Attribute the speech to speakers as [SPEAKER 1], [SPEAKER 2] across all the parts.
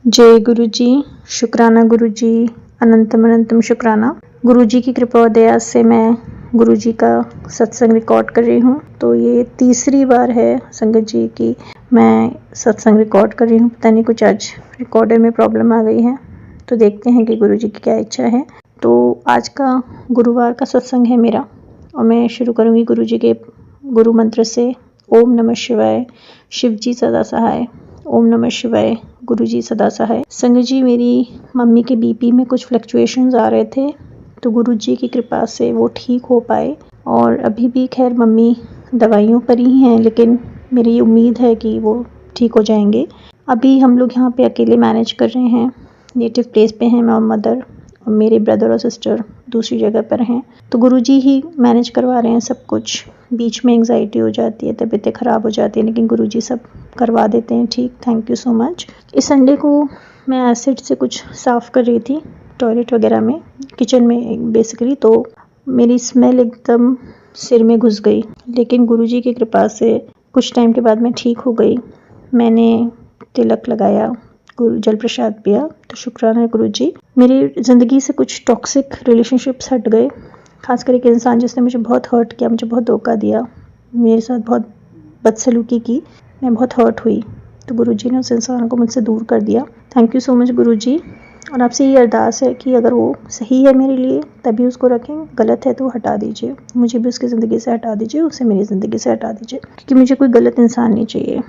[SPEAKER 1] जय गुरु जी। शुक्राना गुरु जी, अनंतम अनंतम शुक्राना। गुरु जी की कृपा और दया से मैं गुरु जी का सत्संग रिकॉर्ड कर रही हूँ। तो ये तीसरी बार है संगत जी की मैं सत्संग रिकॉर्ड कर रही हूँ। पता नहीं कुछ आज रिकॉर्डर में प्रॉब्लम आ गई है, तो देखते हैं कि गुरु जी की क्या इच्छा है। तो आज का गुरुवार का सत्संग है मेरा, और मैं शुरू करूँगी गुरु जी के गुरु मंत्र से। ओम नमः शिवाय, शिव जी सदा सहाय। ओम नमः शिवाय, गुरु जी सदा सहाय। संगत जी, मेरी मम्मी के बीपी में कुछ फ्लक्चुएशंस आ रहे थे, तो गुरु जी की कृपा से वो ठीक हो पाए। और अभी भी खैर मम्मी दवाइयों पर ही हैं, लेकिन मेरी उम्मीद है कि वो ठीक हो जाएंगे। अभी हम लोग यहाँ पे अकेले मैनेज कर रहे हैं। नेटिव प्लेस पे हैं मैं और मदर, और मेरे ब्रदर और सिस्टर दूसरी जगह पर हैं। तो गुरुजी ही मैनेज करवा रहे हैं सब कुछ। बीच में एंग्जाइटी हो जाती है, तबीयतें ख़राब हो जाती है, लेकिन गुरुजी सब करवा देते हैं ठीक। Thank you so much. इस संडे को मैं एसिड से कुछ साफ़ कर रही थी टॉयलेट वगैरह में, किचन में बेसिकली। तो मेरी स्मेल एकदम सिर में घुस गई, लेकिन गुरुजी की कृपा से कुछ टाइम के बाद मैं ठीक हो गई। मैंने तिलक लगाया, गुरु जल प्रसाद पिया, तो शुक्राना है गुरु जी। मेरी ज़िंदगी से कुछ टॉक्सिक रिलेशनशिप्स हट गए। खासकर एक इंसान जिसने मुझे बहुत हर्ट किया, मुझे बहुत धोखा दिया, मेरे साथ बहुत बदसलूकी की, मैं बहुत हर्ट हुई। तो गुरु जी ने उस इंसान को मुझसे दूर कर दिया। थैंक यू सो मच गुरु जी। और आपसे ये अरदास है कि अगर वो सही है मेरे लिए तभी उसको रखें, गलत है तो हटा दीजिए। मुझे भी उसकी ज़िंदगी से हटा दीजिए, उसे मेरी ज़िंदगी से हटा दीजिए, क्योंकि मुझे कोई गलत इंसान नहीं चाहिए।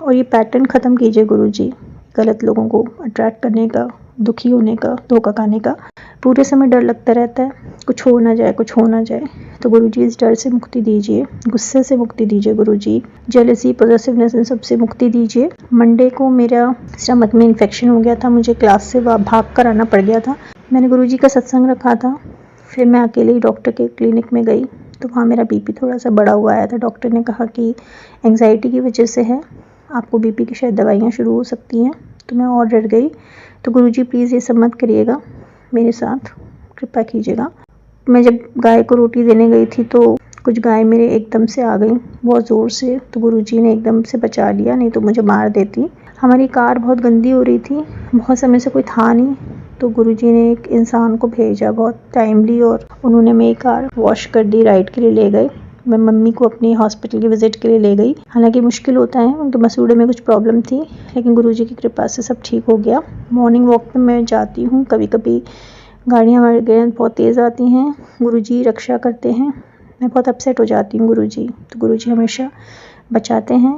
[SPEAKER 1] और ये पैटर्न ख़त्म कीजिए गुरु जी, गलत लोगों को अट्रैक्ट करने का, दुखी होने का, धोखा खाने का। पूरे समय डर लगता रहता है, कुछ हो ना जाए, कुछ हो ना जाए। तो गुरुजी इस डर से मुक्ति दीजिए, गुस्से से मुक्ति दीजिए गुरुजी, जेलसी, पॉसेसिवनेस, इन सब से मुक्ति दीजिए। मंडे को मेरा स्टमक में इन्फेक्शन हो गया था, मुझे क्लास से भाग कर आना पड़ गया था। मैंने गुरुजी का सत्संग रखा था, फिर मैं अकेले ही डॉक्टर के क्लिनिक में गई, तो वहाँ मेरा बीपी थोड़ा सा बढ़ा हुआ आया था। डॉक्टर ने कहा कि एंग्जाइटी की वजह से है, आपको बीपी की शायद दवाइयाँ शुरू हो सकती हैं। तो मैं और डर गई। तो गुरुजी प्लीज़ ये सब मत करिएगा, मेरे साथ कृपा कीजिएगा। मैं जब गाय को रोटी देने गई थी तो कुछ गाय मेरे एकदम से आ गई बहुत ज़ोर से, तो गुरुजी ने एकदम से बचा लिया, नहीं तो मुझे मार देती। हमारी कार बहुत गंदी हो रही थी, बहुत समय से कोई था नहीं, तो गुरुजी ने एक इंसान को भेजा बहुत टाइमली, और उन्होंने मेरी कार वॉश कर दी, राइड के लिए ले गए। मैं मम्मी को अपनी हॉस्पिटल की विज़िट के लिए ले गई। हालांकि मुश्किल होता है, उनके मसूड़े में कुछ प्रॉब्लम थी, लेकिन गुरुजी की कृपा से सब ठीक हो गया। मॉर्निंग वॉक पे मैं जाती हूँ, कभी कभी गाड़ियाँ वगैरह बहुत तेज़ आती हैं, गुरुजी रक्षा करते हैं, मैं बहुत अपसेट हो जाती हूँ गुरुजी, तो गुरुजी हमेशा बचाते हैं।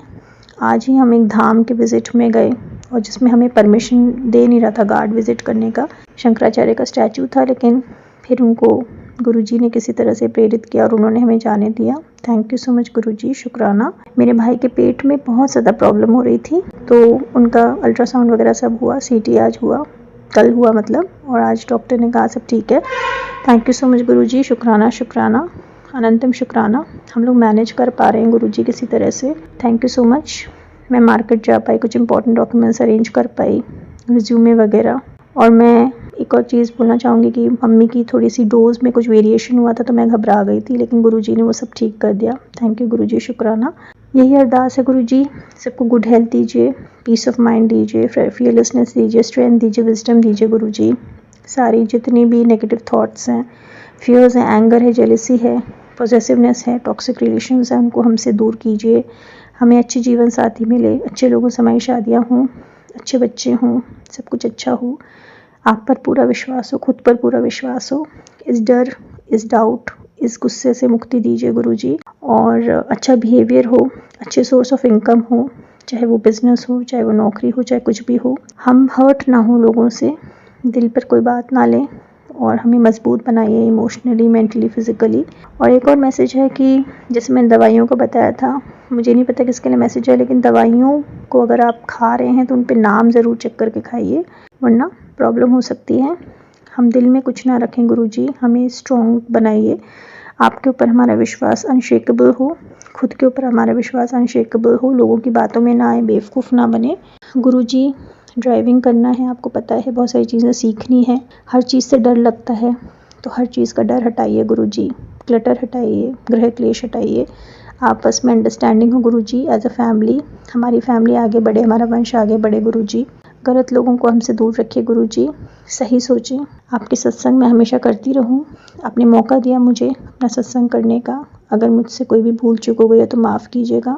[SPEAKER 1] आज ही हम एक धाम के विज़िट में गए, और जिसमें हमें परमिशन दे नहीं रहा था गार्ड विज़िट करने का। शंकराचार्य का स्टैचू था, लेकिन फिर उनको गुरुजी ने किसी तरह से प्रेरित किया और उन्होंने हमें जाने दिया। थैंक यू सो मच गुरुजी, शुक्राना। मेरे भाई के पेट में बहुत ज़्यादा प्रॉब्लम हो रही थी, तो उनका अल्ट्रासाउंड वगैरह सब हुआ, सीटी आज हुआ, कल हुआ मतलब, और आज डॉक्टर ने कहा सब ठीक है। थैंक यू सो मच गुरुजी, शुक्राना शुक्राना, अनंतम शुक्राना। हम लोग मैनेज कर पा रहे हैं गुरुजी किसी तरह से। Thank you so much. मैं मार्केट जा पाई, कुछ इंपॉर्टेंट डॉक्यूमेंट्स अरेंज कर पाई, रिज्यूमे वगैरह। और मैं एक और चीज़ बोलना चाहूँगी कि मम्मी की थोड़ी सी डोज में कुछ वेरिएशन हुआ था, तो मैं घबरा गई थी, लेकिन गुरुजी ने वो सब ठीक कर दिया। थैंक यू गुरुजी, शुक्राना। यही अरदास है गुरुजी, सबको गुड हेल्थ दीजिए, पीस ऑफ माइंड दीजिए, फियरलेसनेस दीजिए, स्ट्रेंथ दीजिए, विजडम दीजिए गुरुजी। सारी जितनी भी नेगेटिव थॉट्स हैं, फियर्स हैं, एंगर है, जेलसी है, पॉसेसिवनेस है, टॉक्सिक रिलेशंस हैं, उनको हमसे दूर कीजिए। हमें अच्छे जीवन साथी मिले, अच्छे लोगों से हमारी शादियाँ हों, अच्छे बच्चे हों, सब कुछ अच्छा हो। आप पर पूरा विश्वास हो, खुद पर पूरा विश्वास हो। इस डर, इस डाउट, इस गुस्से से मुक्ति दीजिए गुरुजी, और अच्छा बिहेवियर हो, अच्छे सोर्स ऑफ इनकम हो, चाहे वो बिज़नेस हो, चाहे वो नौकरी हो, चाहे कुछ भी हो। हम हर्ट ना हो लोगों से, दिल पर कोई बात ना लें, और हमें मजबूत बनाइए इमोशनली, मेंटली, फिज़िकली। और एक और मैसेज है कि जैसे मैंने दवाइयों को बताया था, मुझे नहीं पता किसके लिए मैसेज है, लेकिन दवाइयों को अगर आप खा रहे हैं तो उन पे नाम ज़रूर चेक करके खाइए, वरना प्रॉब्लम हो सकती है। हम दिल में कुछ ना रखें गुरुजी, हमें स्ट्रॉन्ग बनाइए। आपके ऊपर हमारा विश्वास अनशेकेबल हो, खुद के ऊपर हमारा विश्वास अनशेकेबल हो, लोगों की बातों में ना आए, बेवकूफ़ ना बने। गुरुजी, ड्राइविंग करना है, आपको पता है, बहुत सारी चीज़ें सीखनी है, हर चीज़ से डर लगता है, तो हर चीज़ का डर हटाइए गुरुजी, क्लटर हटाइए, ग्रह क्लेश हटाइए, आपस में अंडरस्टैंडिंग हो गुरुजी। एज अ फैमिली, हमारी फैमिली आगे बढ़े, हमारा वंश आगे बढ़े गुरुजी। गलत लोगों को हमसे दूर रखिए गुरुजी, सही सोचें। आपके सत्संग मैं हमेशा करती रहूं। आपने मौका दिया मुझे अपना सत्संग करने का। अगर मुझसे कोई भी भूल चूक हो गई है तो माफ़ कीजिएगा।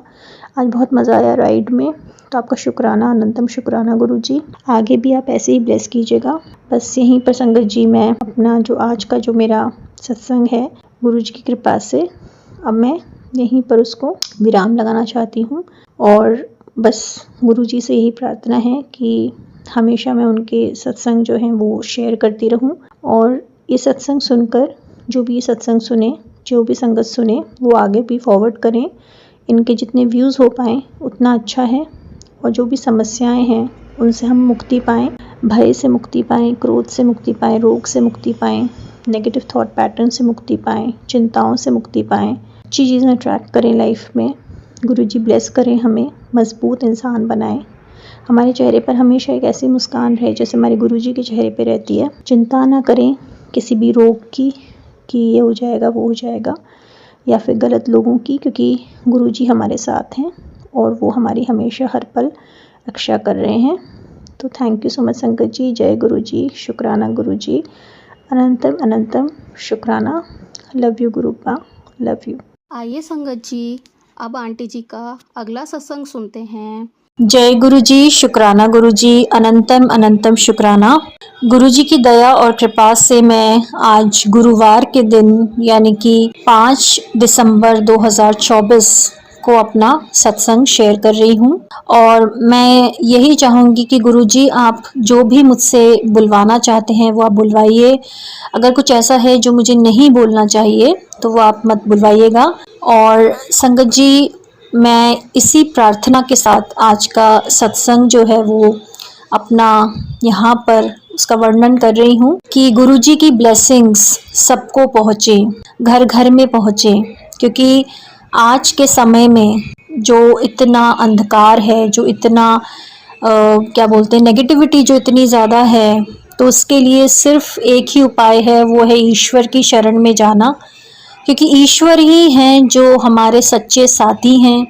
[SPEAKER 1] आज बहुत मज़ा आया राइड में, तो आपका शुक्राना, अनंतम शुक्राना गुरुजी। आगे भी आप ऐसे ही ब्लेस कीजिएगा। बस यहीं पर संगत जी मैं अपना जो आज का जो मेरा सत्संग है गुरुजी की कृपा से अब मैं यहीं पर उसको विराम लगाना चाहती हूँ। और बस गुरुजी से यही प्रार्थना है कि हमेशा मैं उनके सत्संग जो हैं वो शेयर करती रहूँ, और ये सत्संग सुनकर जो भी ये सत्संग सुने, जो भी संगत सुने, वो आगे भी फॉरवर्ड करें। इनके जितने व्यूज़ हो पाएँ उतना अच्छा है, और जो भी समस्याएं हैं उनसे हम मुक्ति पाएँ, भय से मुक्ति पाएँ, क्रोध से मुक्ति पाएँ, रोग से मुक्ति पाएँ, नेगेटिव थॉट पैटर्न से मुक्ति पाएँ, चिंताओं से मुक्ति पाएँ, अच्छी चीज़ें अट्रैक्ट करें लाइफ में। गुरुजी ब्लेस करें, हमें मजबूत इंसान बनाएं। हमारे चेहरे पर हमेशा एक ऐसी मुस्कान रहे जैसे हमारे गुरुजी के चेहरे पे रहती है। चिंता ना करें किसी भी रोग की कि ये हो जाएगा वो हो जाएगा, या फिर गलत लोगों की, क्योंकि गुरुजी हमारे साथ हैं और वो हमारी हमेशा हर पल रक्षा कर रहे हैं। तो थैंक यू सो मच संगत जी। जय गुरुजी, शुक्राना गुरुजी, अनंतम अनंतम शुक्राना। Love you गुरुपा, love you.
[SPEAKER 2] आइए संगत जी, अब आंटी जी का अगला सत्संग सुनते हैं।
[SPEAKER 1] जय गुरुजी, शुक्राना गुरुजी, अनंतम अनंतम शुक्राना। गुरुजी की दया और कृपा से मैं आज गुरुवार के दिन यानी कि 5 दिसंबर 2024 को अपना सत्संग शेयर कर रही हूँ, और मैं यही चाहूँगी कि गुरुजी आप जो भी मुझसे बुलवाना चाहते हैं वो आप बुलवाइए। अगर कुछ ऐसा है जो मुझे नहीं बोलना चाहिए तो वो आप मत बुलवाइएगा। और संगत जी, मैं इसी प्रार्थना के साथ आज का सत्संग जो है वो अपना यहाँ पर उसका वर्णन कर रही हूँ कि गुरुजी की ब्लेसिंग्स सबको पहुँचे, घर घर में पहुँचे। क्योंकि आज के समय में जो इतना अंधकार है, जो इतना क्या बोलते हैं, नेगेटिविटी जो इतनी ज़्यादा है, तो उसके लिए सिर्फ एक ही उपाय है, वो है ईश्वर की शरण में जाना। क्योंकि ईश्वर ही हैं जो हमारे सच्चे साथी हैं,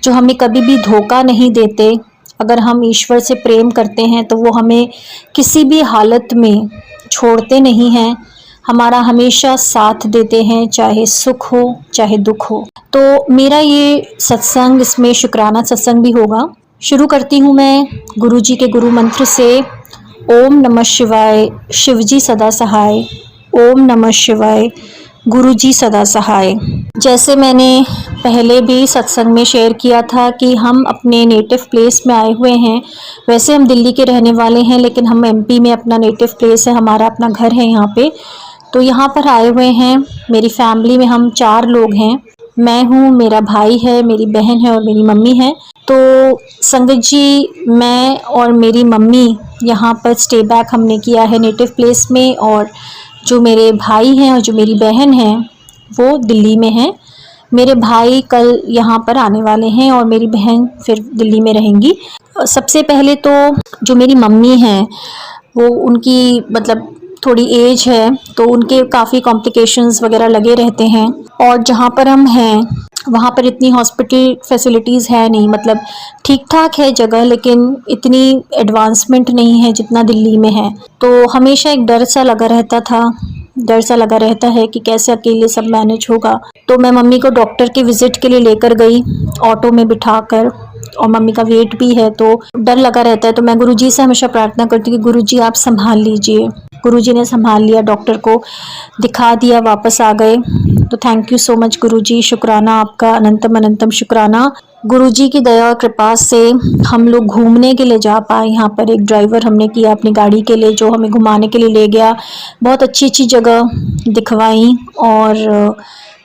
[SPEAKER 1] जो हमें कभी भी धोखा नहीं देते। अगर हम ईश्वर से प्रेम करते हैं तो वो हमें किसी भी हालत में छोड़ते नहीं हैं, हमारा हमेशा साथ देते हैं, चाहे सुख हो चाहे दुख हो। तो मेरा ये सत्संग, इसमें शुक्राना सत्संग भी होगा। शुरू करती हूँ मैं गुरुजी के गुरु मंत्र से। ओम नमः शिवाय, शिवजी सदा सहाय। ओम नमः शिवाय, गुरुजी सदा सहाय। जैसे मैंने पहले भी सत्संग में शेयर किया था कि हम अपने नेटिव प्लेस में आए हुए हैं। वैसे हम दिल्ली के रहने वाले हैं, लेकिन हम एमपी में अपना नेटिव प्लेस है, हमारा अपना घर है यहाँ पे। तो यहाँ पर आए हुए हैं। मेरी फैमिली में हम 4 लोग हैं। मैं हूँ, मेरा भाई है, मेरी बहन है और मेरी मम्मी है। तो संगत जी, मैं और मेरी मम्मी यहाँ पर स्टे बैक हमने किया है नेटिव प्लेस में, और जो मेरे भाई हैं और जो मेरी बहन है वो दिल्ली में हैं। मेरे भाई कल यहाँ पर आने वाले हैं और मेरी बहन फिर दिल्ली में रहेंगी। सबसे पहले तो जो मेरी मम्मी हैं वो, उनकी मतलब थोड़ी एज है, तो उनके काफ़ी कॉम्प्लिकेशंस वगैरह लगे रहते हैं। और जहाँ पर हम हैं वहाँ पर इतनी हॉस्पिटल फैसिलिटीज़ है नहीं, मतलब ठीक ठाक है जगह, लेकिन इतनी एडवांसमेंट नहीं है जितना दिल्ली में है। तो हमेशा एक डर सा लगा रहता है कि कैसे अकेले सब मैनेज होगा। तो मैं मम्मी को डॉक्टर के विज़िट के लिए लेकर गई ऑटो में बिठाकर, और मम्मी का वेट भी है तो डर लगा रहता है। तो मैं गुरुजी से हमेशा प्रार्थना करती हूँ कि गुरुजी आप संभाल लीजिए। गुरुजी ने संभाल लिया, डॉक्टर को दिखा दिया, वापस आ गए। तो थैंक यू सो मच गुरुजी, शुक्राना आपका, अनंतम अनंतम शुक्राना। गुरुजी की दया और कृपा से हम लोग घूमने के लिए जा पाए। यहाँ पर एक ड्राइवर हमने किया अपनी गाड़ी के लिए, जो हमें घुमाने के लिए ले गया, बहुत अच्छी अच्छी जगह दिखवाई, और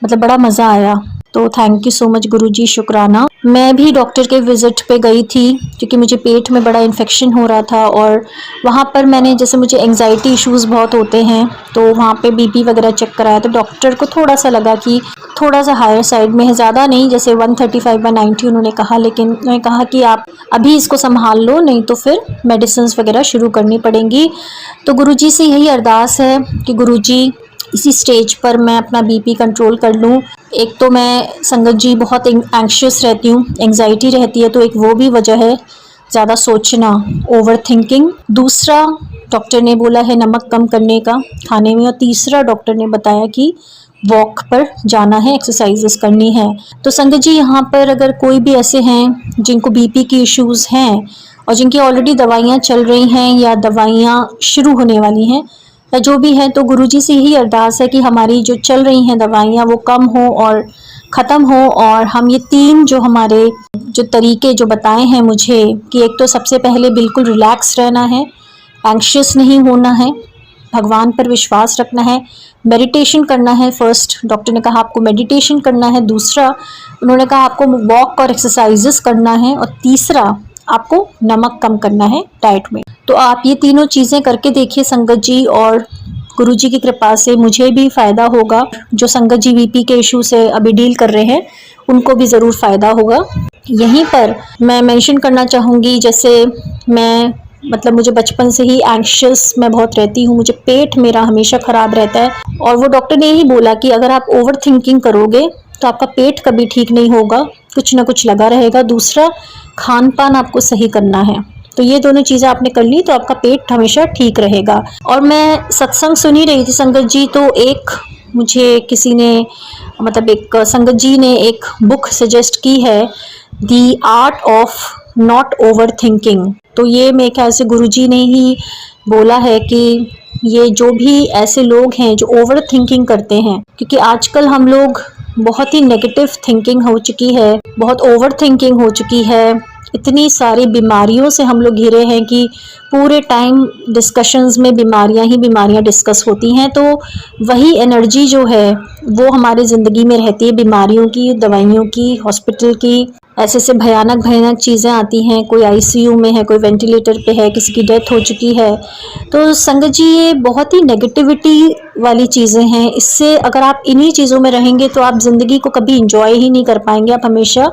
[SPEAKER 1] मतलब बड़ा मज़ा आया। तो थैंक यू सो मच गुरुजी, शुक्राना। मैं भी डॉक्टर के विज़िट पे गई थी क्योंकि मुझे पेट में बड़ा इन्फेक्शन हो रहा था, और वहाँ पर मैंने, जैसे मुझे एंग्जाइटी इश्यूज़ बहुत होते हैं, तो वहाँ पे बीपी वगैरह चेक कराया। तो डॉक्टर को थोड़ा सा लगा कि थोड़ा सा हायर साइड में है, ज़्यादा नहीं, जैसे 135/90 उन्होंने कहा, लेकिन उन्होंने कहा कि आप अभी इसको संभाल लो, नहीं तो फिर मेडिसिन वगैरह शुरू करनी पड़ेंगी। तो गुरुजी से यही अरदास है कि गुरुजी इसी स्टेज पर मैं अपना बीपी कंट्रोल कर लूँ। एक तो मैं संगत जी बहुत एंग्शियस रहती हूँ, एंग्जाइटी रहती है, तो एक वो भी वजह है ज़्यादा सोचना, ओवर थिंकिंग। दूसरा डॉक्टर ने बोला है नमक कम करने का खाने में, और तीसरा डॉक्टर ने बताया कि वॉक पर जाना है, एक्सरसाइजेस करनी है। तो संगत जी, यहाँ पर अगर कोई भी ऐसे हैं जिनको बीपी की इश्यूज़ हैं और जिनकी ऑलरेडी दवाइयाँ चल रही हैं या दवाइयाँ शुरू होने वाली हैं या जो भी है, तो गुरुजी से यही अरदास है कि हमारी जो चल रही हैं दवाइयाँ वो कम हो और ख़त्म हो, और हम ये 3 जो हमारे जो तरीके जो बताए हैं मुझे, कि एक तो सबसे पहले बिल्कुल रिलैक्स रहना है, एंग्शियस नहीं होना है, भगवान पर विश्वास रखना है, मेडिटेशन करना है। फर्स्ट डॉक्टर ने कहा आपको मेडिटेशन करना है, दूसरा उन्होंने कहा आपको वॉक और एक्सरसाइजेस करना है, और तीसरा आपको नमक कम करना है डाइट में। तो आप ये तीनों चीज़ें करके देखिए संगत जी, और गुरुजी की कृपा से मुझे भी फ़ायदा होगा। जो संगत जी बीपी के इशू से अभी डील कर रहे हैं उनको भी ज़रूर फ़ायदा होगा। यहीं पर मैं मेंशन करना चाहूँगी, जैसे मैं मतलब मुझे बचपन से ही एंग्शियस मैं बहुत रहती हूँ, मुझे पेट मेरा हमेशा ख़राब रहता है, और वो डॉक्टर ने यही बोला कि अगर आप ओवर थिंकिंग करोगे तो आपका पेट कभी ठीक नहीं होगा, कुछ ना कुछ लगा रहेगा। दूसरा, खान पान आपको सही करना है, तो ये दोनों चीज़ें आपने कर ली तो आपका पेट हमेशा ठीक रहेगा। और मैं सत्संग सुन ही रही थी संगत जी, तो एक मुझे किसी ने मतलब एक संगत जी ने एक बुक सजेस्ट की है, the art of not over thinking. तो ये मेरे ख्याल से गुरुजी ने ही बोला है कि ये जो भी ऐसे लोग हैं जो ओवर थिंकिंग करते हैं, क्योंकि आजकल हम लोग बहुत ही नेगेटिव थिंकिंग हो चुकी है, बहुत ओवर थिंकिंग हो चुकी है, इतनी सारी बीमारियों से हम लोग घिरे हैं कि पूरे टाइम डिस्कशंस में बीमारियां डिस्कस होती हैं। तो वही एनर्जी जो है वो हमारे ज़िंदगी में रहती है, बीमारियों की, दवाइयों की, हॉस्पिटल की, ऐसे ऐसे भयानक भयानक चीज़ें आती हैं। कोई आईसीयू में है, कोई वेंटिलेटर पे है, किसी की डेथ हो चुकी है। तो संगत जी, ये बहुत ही नेगेटिविटी वाली चीज़ें हैं। इससे अगर आप इन्हीं चीज़ों में रहेंगे तो आप ज़िंदगी को कभी इंजॉय ही नहीं कर पाएंगे, आप हमेशा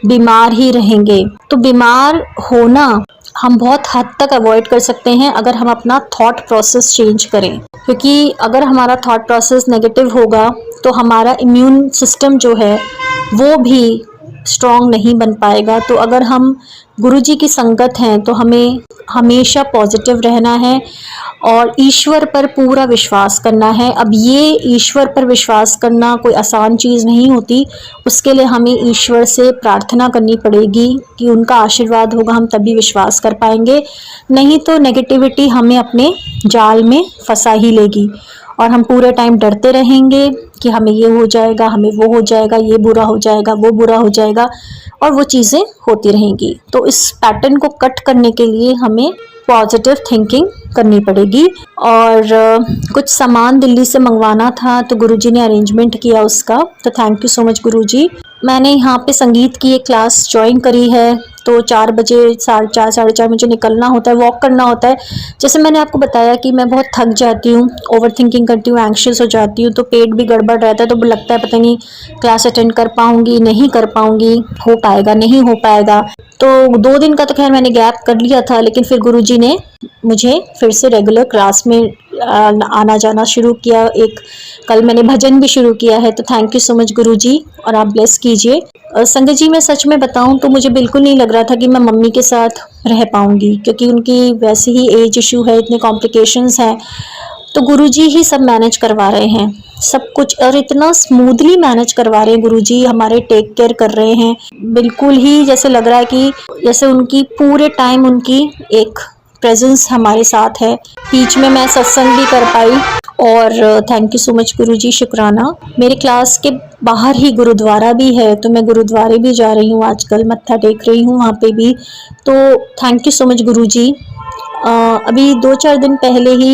[SPEAKER 1] बीमार ही रहेंगे। तो बीमार होना हम बहुत हद तक अवॉइड कर सकते हैं अगर हम अपना थॉट प्रोसेस चेंज करें, क्योंकि अगर हमारा थॉट प्रोसेस नेगेटिव होगा तो हमारा इम्यून सिस्टम जो है वो भी स्ट्रॉन्ग नहीं बन पाएगा। तो अगर हम गुरुजी की संगत हैं तो हमें हमेशा पॉजिटिव रहना है और ईश्वर पर पूरा विश्वास करना है। अब ये ईश्वर पर विश्वास करना कोई आसान चीज़ नहीं होती, उसके लिए हमें ईश्वर से प्रार्थना करनी पड़ेगी कि उनका आशीर्वाद होगा, हम तभी विश्वास कर पाएंगे। नहीं तो नेगेटिविटी हमें अपने जाल में फंसा ही लेगी और हम पूरे टाइम डरते रहेंगे कि हमें ये हो जाएगा, हमें वो हो जाएगा, ये बुरा हो जाएगा, वो बुरा हो जाएगा, और वो चीज़ें होती रहेंगी। तो इस पैटर्न को कट करने के लिए हमें पॉजिटिव थिंकिंग करनी पड़ेगी। और कुछ सामान दिल्ली से मंगवाना था तो गुरुजी ने अरेंजमेंट किया उसका, तो थैंक यू सो मच गुरुजी। मैंने यहाँ पे संगीत की एक क्लास ज्वाइन करी है, तो 4 बजे 4:30 साढ़े 4 मुझे निकलना होता है, वॉक करना होता है। जैसे मैंने आपको बताया कि मैं बहुत थक जाती हूँ, ओवर थिंकिंग करती हूँ, एंग्शियस हो जाती हूँ, तो पेट भी गड़बड़ रहता है, तो लगता है पता नहीं क्लास अटेंड कर पाऊँगी, नहीं कर पाऊँगी, हो पाएगा, नहीं हो पाएगा। तो 2 दिन का तो खैर मैंने गैप कर लिया था, लेकिन फिर गुरुजी ने मुझे फिर से रेगुलर क्लास में आना जाना शुरू किया। एक कल मैंने भजन भी शुरू किया है, तो थैंक यू सो मच गुरुजी, और आप ब्लेस कीजिए। संगत जी, मैं सच में बताऊं तो मुझे बिल्कुल नहीं लग रहा था कि मैं मम्मी के साथ रह पाऊंगी, क्योंकि उनकी वैसे ही एज इशू है, इतने कॉम्प्लिकेशंस हैं, तो गुरुजी ही सब मैनेज करवा रहे हैं सब कुछ, और इतना स्मूथली मैनेज करवा रहे हैं गुरुजी, हमारे टेक केयर कर रहे हैं। बिल्कुल ही जैसे लग रहा है कि जैसे उनकी पूरे टाइम उनकी एक प्रेजेंस हमारे साथ है। बीच में मैं सत्संग भी कर पाई, और थैंक यू सो मच गुरुजी, शुक्राना। मेरे क्लास के बाहर ही गुरुद्वारा भी है, तो मैं गुरुद्वारे भी जा रही हूँ आजकल, मत्था टेक रही हूँ वहाँ पे भी। तो थैंक यू सो मच गुरुजी। अभी 2-4 दिन पहले ही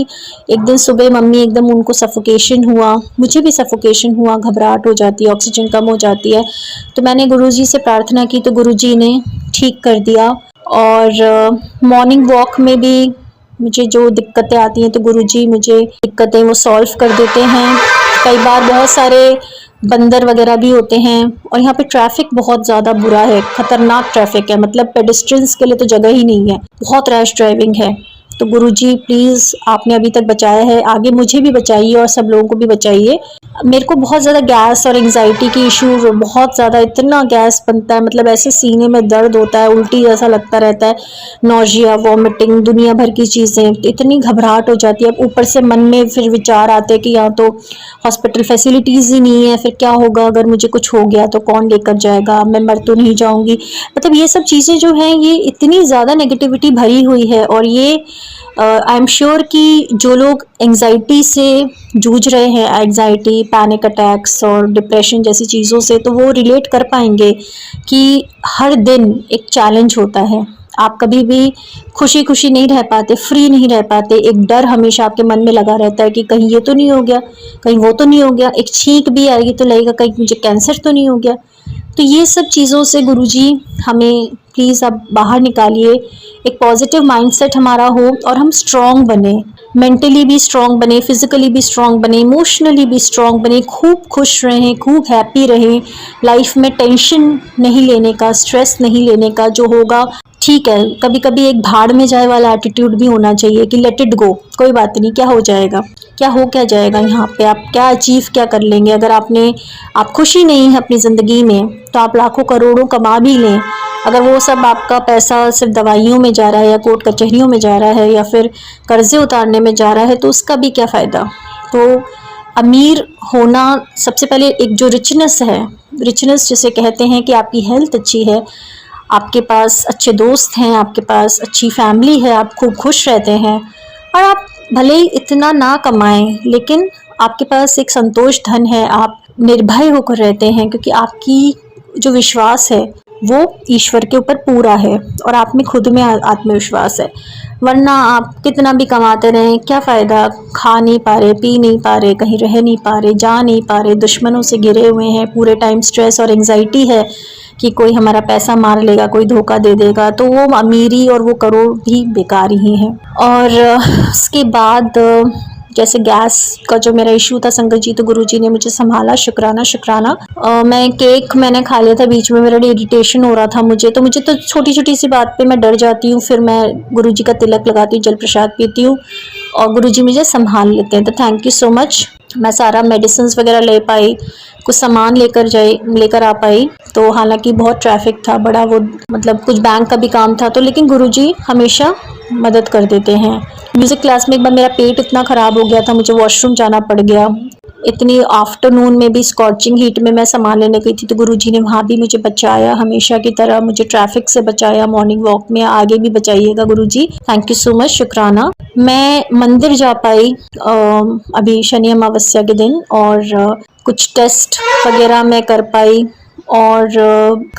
[SPEAKER 1] एक दिन सुबह मम्मी एकदम उनको सफोकेशन हुआ, मुझे भी सफोकेशन हुआ, घबराहट हो जाती है, ऑक्सीजन कम हो जाती है, तो मैंने गुरुजी से प्रार्थना की तो गुरुजी ने ठीक कर दिया। और मॉर्निंग वॉक में भी मुझे जो दिक्कतें आती हैं तो गुरुजी मुझे दिक्कतें वो सॉल्व कर देते हैं। कई बार बहुत सारे बंदर वगैरह भी होते हैं, और यहाँ पे ट्रैफिक बहुत ज़्यादा बुरा है, ख़तरनाक ट्रैफिक है, मतलब पेडेस्ट्रियंस के लिए तो जगह ही नहीं है, बहुत रैश ड्राइविंग है। तो गुरुजी प्लीज़ आपने अभी तक बचाया है, आगे मुझे भी बचाइए और सब लोगों को भी बचाइए। मेरे को बहुत ज़्यादा गैस और एंग्जाइटी की इशू, बहुत ज़्यादा इतना गैस बनता है, मतलब ऐसे सीने में दर्द होता है, उल्टी जैसा लगता रहता है, नौजिया, वॉमिटिंग, दुनिया भर की चीज़ें, इतनी घबराहट हो जाती है। ऊपर से मन में फिर विचार आते हैं कि यहाँ तो हॉस्पिटल फैसिलिटीज़ ही नहीं है, फिर क्या होगा अगर मुझे कुछ हो गया तो कौन लेकर जाएगा, मैं मर तो नहीं जाऊंगी। मतलब ये सब चीज़ें जो हैं ये इतनी ज़्यादा नेगेटिविटी भरी हुई है। और ये आई एम श्योर कि जो लोग एंग्जाइटी से जूझ रहे हैं, एंग्जाइटी, पैनिक अटैक्स और डिप्रेशन जैसी चीज़ों से, तो वो रिलेट कर पाएंगे कि हर दिन एक चैलेंज होता है। आप कभी भी खुशी खुशी नहीं रह पाते, फ्री नहीं रह पाते, एक डर हमेशा आपके मन में लगा रहता है कि कहीं ये तो नहीं हो गया, कहीं वो तो नहीं हो गया, एक छींक भी आएगी तो लगेगा कहीं मुझे कैंसर तो नहीं हो गया। तो ये सब चीज़ों से गुरुजी हमें प्लीज़ अब बाहर निकालिए, एक पॉजिटिव माइंडसेट हमारा हो और हम स्ट्रॉन्ग बने, मेंटली भी स्ट्रॉन्ग बने, फिजिकली भी स्ट्रॉन्ग बने, इमोशनली भी स्ट्रॉन्ग बने, खूब खुश रहें, खूब हैप्पी रहें, लाइफ में टेंशन नहीं लेने का, स्ट्रेस नहीं लेने का, जो होगा ठीक है। कभी कभी एक भाड़ में जाए वाला एटीट्यूड भी होना चाहिए कि लेट इट गो, कोई बात नहीं, क्या हो जाएगा, क्या जाएगा, यहाँ पे आप क्या अचीव क्या कर लेंगे। अगर आप खुशी नहीं है अपनी ज़िंदगी में तो आप लाखों करोड़ों कमा भी लें, अगर वो सब आपका पैसा सिर्फ दवाइयों में जा रहा है या कोर्ट कचहरियों में जा रहा है या फिर कर्जे उतारने में जा रहा है तो उसका भी क्या फ़ायदा। तो अमीर होना सबसे पहले, एक जो रिचनेस है, रिचनेस जिसे कहते हैं कि आपकी हेल्थ अच्छी है, आपके पास अच्छे दोस्त हैं, आपके पास अच्छी फैमिली है, आप खूब खुश रहते हैं, और आप भले ही इतना ना कमाएं लेकिन आपके पास एक संतोष धन है, आप निर्भय होकर रहते हैं क्योंकि आपकी जो विश्वास है वो ईश्वर के ऊपर पूरा है और आप में खुद में आत्मविश्वास है। वरना आप कितना भी कमाते रहें, क्या फ़ायदा, खा नहीं पा रहे, पी नहीं पा रहे, कहीं रह नहीं पा रहे, जा नहीं पा रहे, दुश्मनों से घिरे हुए हैं, पूरे टाइम स्ट्रेस और एंग्जाइटी है कि कोई हमारा पैसा मार लेगा, कोई धोखा दे देगा, तो वो अमीरी और वो करोड़ भी बेकार ही हैं। और उसके बाद जैसे गैस का जो मेरा इशू था संगत जी, तो गुरुजी ने मुझे संभाला, शुक्राना शुक्राना। मैं केक मैंने खा लिया था बीच में, मेरा इरिटेशन हो रहा था मुझे तो छोटी छोटी सी बात पे मैं डर जाती हूँ, फिर मैं गुरुजी का तिलक लगाती हूँ, जल प्रसाद पीती हूँ और गुरुजी मुझे संभाल लेते हैं। तो थैंक यू सो मच। मैं सारा मेडिसिन वगैरह ले पाई, कुछ सामान लेकर आ पाई। तो हालांकि बहुत ट्रैफिक था बड़ा, वो मतलब कुछ बैंक का भी काम था, तो लेकिन गुरुजी हमेशा मदद कर देते हैं। म्यूज़िक क्लास में एक बार मेरा पेट इतना ख़राब हो गया था, मुझे वॉशरूम जाना पड़ गया, इतनी आफ्टरनून में भी स्कॉचिंग हीट में मैं सामान लेने गई थी, तो गुरुजी ने वहाँ भी मुझे बचाया, हमेशा की तरह मुझे ट्रैफिक से बचाया, मॉर्निंग वॉक में आगे भी बचाइएगा गुरुजी, थैंक यू सो मच, शुक्राना। मैं मंदिर जा पाई अभी शनि अमावस्या के दिन, और कुछ टेस्ट वगैरह मैं कर पाई, और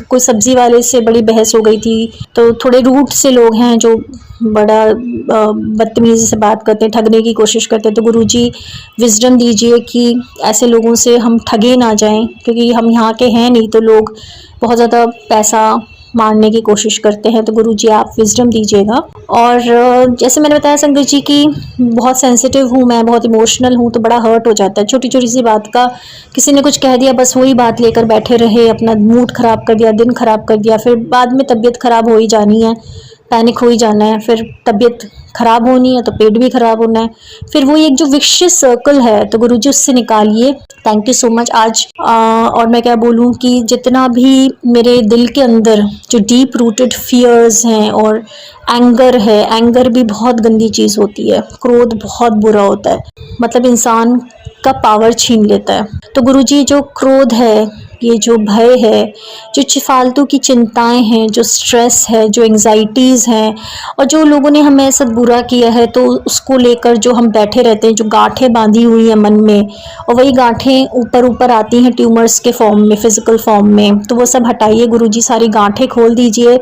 [SPEAKER 1] कोई सब्जी वाले से बड़ी बहस हो गई थी, तो थोड़े रूट से लोग हैं जो बड़ा बदतमीजी से बात करते हैं, ठगने की कोशिश करते हैं, तो गुरुजी विजडम दीजिए कि ऐसे लोगों से हम ठगे ना जाएं, क्योंकि हम यहाँ के हैं नहीं, तो लोग बहुत ज़्यादा पैसा मारने की कोशिश करते हैं, तो गुरुजी आप विजडम दीजिएगा। और जैसे मैंने बताया संगत जी की बहुत सेंसिटिव हूँ मैं, बहुत इमोशनल हूँ, तो बड़ा हर्ट हो जाता है छोटी छोटी सी बात का, किसी ने कुछ कह दिया बस वही बात लेकर बैठे रहे, अपना मूड ख़राब कर दिया, दिन ख़राब कर दिया, फिर बाद में तबीयत ख़राब हो ही जानी है, पैनिक हो ही जाना है, फिर तबीयत ख़राब होनी है तो पेट भी ख़राब होना है, फिर वो एक जो विशियस सर्कल है, तो गुरुजी उससे निकालिए। Thank you so much. आज और मैं क्या बोलूँ कि जितना भी मेरे दिल के अंदर जो डीप रूटेड फियर्स हैं और एंगर है, एंगर भी बहुत गंदी चीज़ होती है, क्रोध बहुत बुरा होता है, मतलब इंसान का पावर छीन लेता है। तो गुरुजी जो क्रोध है, ये जो भय है, जो फालतू की चिंताएं हैं, जो स्ट्रेस है, जो एंग्जाइटीज़ हैं, और जो लोगों ने हमें ऐसा बुरा किया है तो उसको लेकर जो हम बैठे रहते हैं, जो गांठें बांधी हुई हैं मन में, और वही गांठें ऊपर ऊपर आती हैं ट्यूमर्स के फॉर्म में, फिजिकल फॉर्म में, तो वो सब हटाइए गुरुजी, सारी गांठें खोल दीजिए,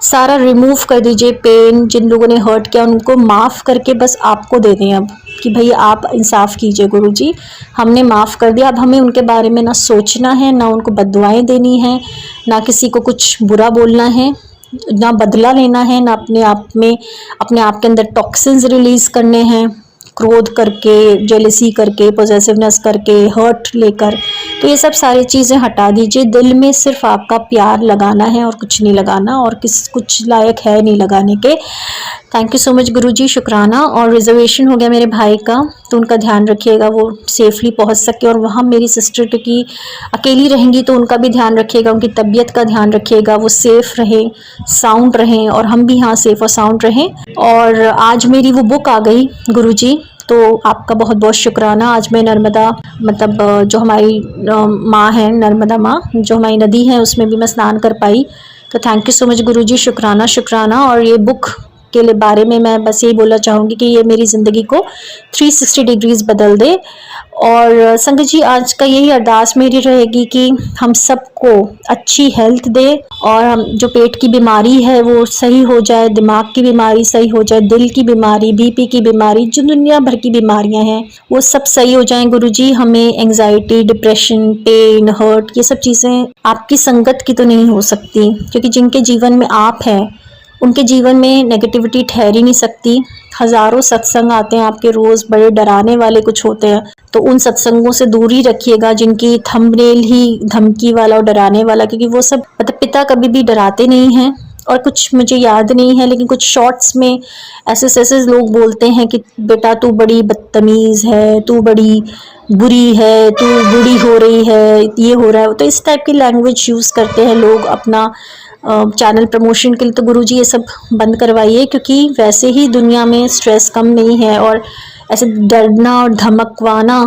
[SPEAKER 1] सारा रिमूव कर दीजिए। पेन जिन लोगों ने हर्ट किया उनको माफ़ करके बस आपको दे दें अब, कि भाई आप इंसाफ कीजिए गुरुजी, हमने माफ़ कर दिया, अब हमें उनके बारे में ना सोचना है, ना उनको बद्दुआएं देनी है, ना किसी को कुछ बुरा बोलना है, ना बदला लेना है, ना अपने आप के अंदर टॉक्सिन्स रिलीज़ करने हैं, क्रोध करके, जेलसी करके, पॉसेसिवनेस करके, हर्ट लेकर। तो ये सब सारी चीज़ें हटा दीजिए, दिल में सिर्फ आपका प्यार लगाना है और कुछ नहीं लगाना, और कुछ लायक है नहीं लगाने के। थैंक यू सो मच गुरुजी, शुक्राना। और रिजर्वेशन हो गया मेरे भाई का, तो उनका ध्यान रखिएगा, वो सेफली पहुंच सके। और वहाँ मेरी सिस्टर क्योंकि अकेली रहेंगी तो उनका भी ध्यान रखिएगा, उनकी तबीयत का ध्यान रखिएगा, वो सेफ़ रहें, साउंड रहें, और हम भी यहाँ सेफ़ और साउंड रहें। और आज मेरी वो बुक आ गई गुरुजी, तो आपका बहुत बहुत शुक्राना। आज मैं नर्मदा, मतलब जो हमारी माँ है, नर्मदा माँ जो हमारी नदी है, उसमें भी मैं स्नान कर पाई। तो थैंक यू सो मच गुरुजी, शुक्राना शुक्राना। और ये बुक के लिए बारे में मैं बस यही बोलना चाहूँगी कि ये मेरी ज़िंदगी को 360 डिग्रीज़ बदल दे। और संगत जी, आज का यही अरदास मेरी रहेगी कि हम सबको अच्छी हेल्थ दे, और हम जो पेट की बीमारी है वो सही हो जाए, दिमाग की बीमारी सही हो जाए, दिल की बीमारी, बीपी की बीमारी, जो दुनिया भर की बीमारियां हैं वो सब सही हो जाएं गुरुजी। हमें एंजाइटी, डिप्रेशन, पेन, हर्ट, ये सब चीज़ें आपकी संगत की तो नहीं हो सकती, क्योंकि जिनके जीवन में आप हैं उनके जीवन में नेगेटिविटी ठहर ही नहीं सकती। हज़ारों सत्संग आते हैं आपके रोज़, बड़े डराने वाले कुछ होते हैं, तो उन सत्संगों से दूर ही रखिएगा जिनकी थंबनेल ही धमकी वाला और डराने वाला, क्योंकि वो सब मतलब पिता कभी भी डराते नहीं हैं। और कुछ मुझे याद नहीं है, लेकिन कुछ शॉर्ट्स में ऐसे लोग बोलते हैं कि बेटा तू बड़ी बदतमीज़ है, तू बड़ी बुरी है, तू बूढ़ी हो रही है, ये हो रहा है। तो इस टाइप की लैंग्वेज यूज़ करते हैं लोग अपना चैनल प्रमोशन के लिए। तो गुरुजी ये सब बंद करवाइए, क्योंकि वैसे ही दुनिया में स्ट्रेस कम नहीं है, और ऐसे डरना और धमकवाना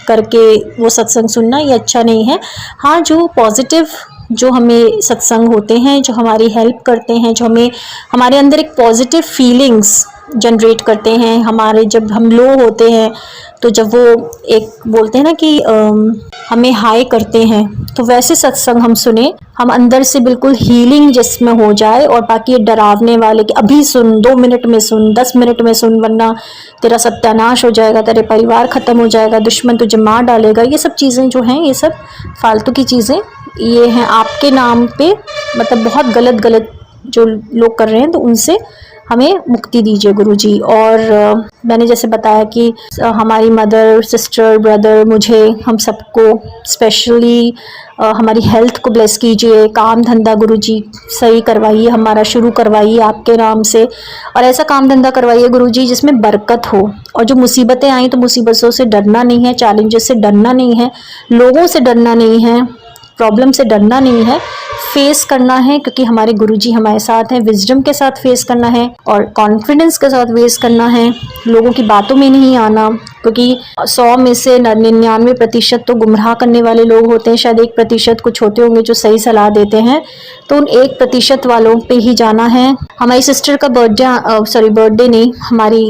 [SPEAKER 1] करके वो सत्संग सुनना ये अच्छा नहीं है। हाँ, जो पॉजिटिव जो हमें सत्संग होते हैं, जो हमारी हेल्प करते हैं, जो हमें हमारे अंदर एक पॉजिटिव फीलिंग्स जनरेट करते हैं, हमारे जब हम लो होते हैं तो जब वो एक बोलते हैं ना कि हमें हाई करते हैं, तो वैसे सत्संग हम सुने, हम अंदर से बिल्कुल हीलिंग जिसमें हो जाए। और बाकी ये डरावने वाले कि अभी सुन, 2 मिनट में सुन, 10 मिनट में सुन, वरना तेरा सत्यानाश हो जाएगा, तेरे परिवार ख़त्म हो जाएगा, दुश्मन तुझे मार डालेगा, ये सब चीज़ें जो हैं, ये सब फालतू की चीज़ें ये हैं आपके नाम पे, मतलब बहुत गलत जो लोग कर रहे हैं, तो उनसे हमें मुक्ति दीजिए गुरुजी। और मैंने जैसे बताया कि हमारी मदर, सिस्टर, ब्रदर, मुझे, हम सबको स्पेशली हमारी हेल्थ को ब्लेस कीजिए, काम धंधा गुरुजी सही करवाइए, हमारा शुरू करवाइए आपके नाम से, और ऐसा काम धंधा करवाइए गुरुजी जिसमें बरकत हो। और जो मुसीबतें आई तो मुसीबतों से डरना नहीं है, चैलेंजेस से डरना नहीं है, लोगों से डरना नहीं है, प्रॉब्लम से डरना नहीं है, फेस करना है, क्योंकि हमारे गुरुजी हमारे साथ हैं। विजडम के साथ फेस करना है और कॉन्फिडेंस के साथ फेस करना है, लोगों की बातों में नहीं आना, क्योंकि 100 में से 99% तो गुमराह करने वाले लोग होते हैं, शायद 1% कुछ होते होंगे जो सही सलाह देते हैं, तो उन 1% वालों पे ही जाना है। हमारी सिस्टर का बर्थडे नहीं, हमारी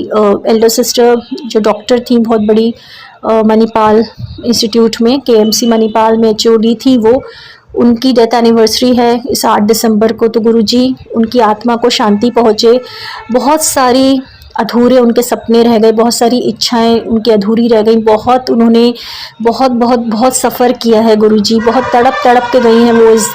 [SPEAKER 1] एल्डर सिस्टर जो डॉक्टर थी, बहुत बड़ी मणिपाल इंस्टीट्यूट में, KMC मणिपाल में HOD थी, वो उनकी डेथ एनिवर्सरी है इस 8 दिसंबर को। तो गुरुजी उनकी आत्मा को शांति पहुँचे। बहुत सारी अधूरे उनके सपने रह गए, बहुत सारी इच्छाएं उनकी अधूरी रह गई, बहुत उन्होंने बहुत सफ़र किया है गुरुजी, बहुत तड़प के गई हैं वो इस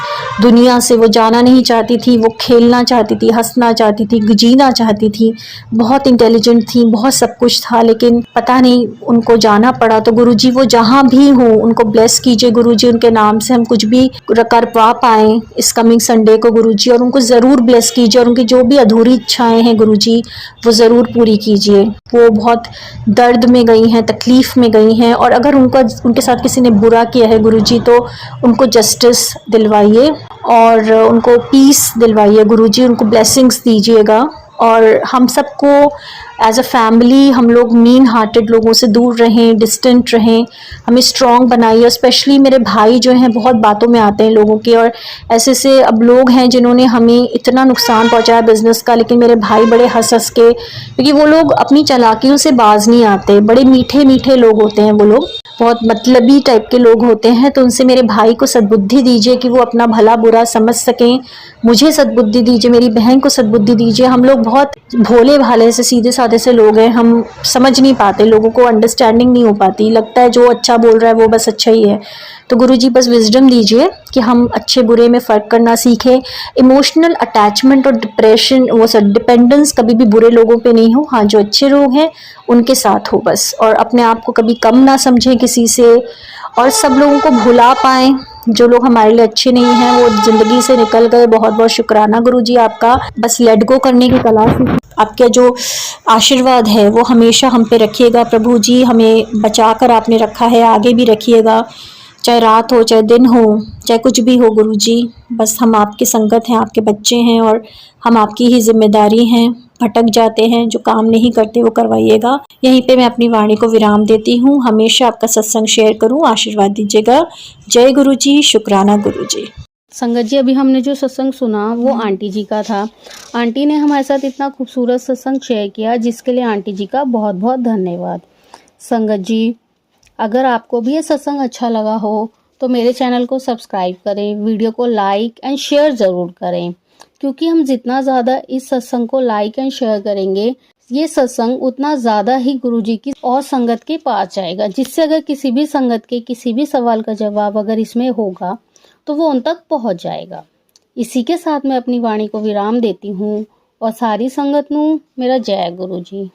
[SPEAKER 1] दुनिया से। वो जाना नहीं चाहती थी, वो खेलना चाहती थी, हंसना चाहती थी, जीना चाहती थी, बहुत इंटेलिजेंट थी, बहुत सब कुछ था, लेकिन पता नहीं उनको जाना पड़ा। तो गुरुजी वो जहाँ भी हो उनको ब्लेस कीजिए गुरुजी, उनके नाम से हम कुछ भी कर पा पाएँ इस कमिंग संडे को गुरुजी, और उनको ज़रूर ब्लेस कीजिए, और उनकी जो भी अधूरी इच्छाएँ हैं गुरुजी वो ज़रूर पूरी कीजिए। वो बहुत दर्द में गई हैं, तकलीफ़ में गई हैं, और अगर उनके साथ किसी ने बुरा किया है गुरुजी तो उनको जस्टिस दिलवाइए और उनको पीस दिलवाइए गुरुजी, उनको ब्लेसिंग्स दीजिएगा। और हम सबको एज अ फैमिली, हम लोग मीन हार्टेड लोगों से दूर रहें, डिस्टेंट रहें, हमें स्ट्रॉन्ग बनाइए। स्पेशली मेरे भाई जो हैं बहुत बातों में आते हैं लोगों के, और ऐसे अब लोग हैं जिन्होंने हमें इतना नुकसान पहुंचाया बिज़नेस का, लेकिन मेरे भाई बड़े हंस के, क्योंकि वो लोग अपनी चालाकियों से बाज नहीं आते, बड़े मीठे लोग होते हैं वो लोग, बहुत मतलबी टाइप के लोग होते हैं। तो उनसे मेरे भाई को सद्बुद्धि दीजिए कि वो अपना भला बुरा समझ सकें, मुझे सद्बुद्धि दीजिए, मेरी बहन को सद्बुद्धि दीजिए। हम लोग बहुत भोले भाले से, सीधे साधे से लोग हैं, हम समझ नहीं पाते, लोगों को अंडरस्टैंडिंग नहीं हो पाती, लगता है जो अच्छा बोल रहा है वो बस अच्छा ही है। तो गुरुजी बस विजडम दीजिए कि हम अच्छे बुरे में फ़र्क करना सीखें, इमोशनल अटैचमेंट और डिपेंडेंस कभी भी बुरे लोगों पे नहीं हो, हाँ जो अच्छे लोग हैं उनके साथ हो बस, और अपने आप को कभी कम ना समझें किसी से, और सब लोगों को भुला पाएँ जो लोग हमारे लिए अच्छे नहीं हैं वो ज़िंदगी से निकल गए। बहुत बहुत शुक्राना गुरुजी आपका। बस लेट गो करने की कला सीखिए। आपके जो आशीर्वाद है वो हमेशा हम पे रखिएगा प्रभु जी। हमें बचा कर आपने रखा है, आगे भी रखिएगा। चाहे रात हो, चाहे दिन हो, चाहे कुछ भी हो गुरुजी। बस हम आपकी संगत हैं, आपके बच्चे हैं और हम आपकी ही ज़िम्मेदारी हैं। भटक जाते हैं, जो काम नहीं करते वो करवाइएगा। यहीं पे मैं अपनी वाणी को विराम देती हूँ। हमेशा आपका सत्संग शेयर करूँ, आशीर्वाद दीजिएगा। जय गुरुजी, शुक्राना गुरुजी।
[SPEAKER 2] संगत जी, अभी हमने जो सत्संग सुना वो आंटी जी का था। आंटी ने हमारे साथ इतना खूबसूरत सत्संग शेयर किया, जिसके लिए आंटी जी का बहुत बहुत धन्यवाद। संगत जी, अगर आपको भी ये सत्संग अच्छा लगा हो तो मेरे चैनल को सब्सक्राइब करें, वीडियो को लाइक एंड शेयर ज़रूर करें, क्योंकि हम जितना ज़्यादा इस सत्संग को लाइक एंड शेयर करेंगे, ये सत्संग उतना ज़्यादा ही गुरुजी की और संगत के पास जाएगा, जिससे अगर किसी भी संगत के किसी भी सवाल का जवाब अगर इसमें होगा तो वो उन तक पहुंच जाएगा। इसी के साथ मैं अपनी वाणी को विराम देती हूँ और सारी संगत नू मेरा जय गुरु जी।